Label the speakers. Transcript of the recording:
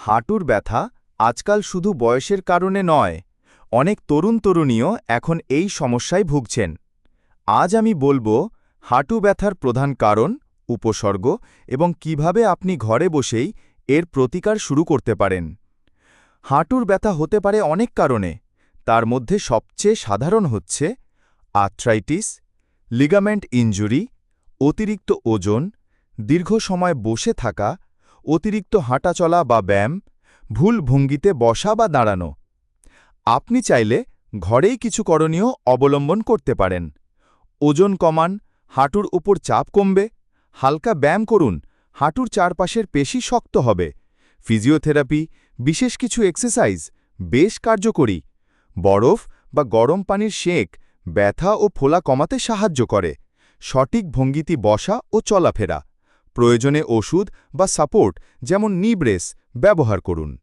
Speaker 1: হাঁটুর ব্যথা আজকাল শুধু বয়সের কারণে নয়, অনেক তরুণ-তরুণীও এখন এই সমস্যায় ভুগছেন। আজ আমি বলবো হাঁটু ব্যথার প্রধান কারণ, উপসর্গ এবং কিভাবে আপনি ঘরে বসেই এর প্রতিকার শুরু করতে পারেন। হাঁটুর ব্যথা হতে পারে অনেক কারণে, তার মধ্যে সবচেয়ে সাধারণ হচ্ছে আর্থ্রাইটিস, লিগামেন্ট ইনজুরি, অতিরিক্ত ওজন, দীর্ঘ সময় বসে থাকা, অতিরিক্ত হাঁটাচলা বা ব্যায়াম, ভুল ভঙ্গিতে বসা বা দাঁড়ানো। আপনি চাইলে ঘরেই কিছু করণীয় অবলম্বন করতে পারেন। ওজন কমান, হাঁটুর উপর চাপ কমবে। হালকা ব্যায়াম করুন, হাঁটুর চারপাশের পেশি শক্ত হবে। ফিজিওথেরাপি, বিশেষ কিছু এক্সারসাইজ বেশ কার্যকরী। বরফ বা গরম পানির সেঁক ব্যথা ও ফোলা কমাতে সাহায্য করে। সঠিক ভঙ্গিতে বসা ও চলাফেরা। প্রয়োজনে ওষুধ বা সাপোর্ট যেমন নি ব্রেস ব্যবহার করুন।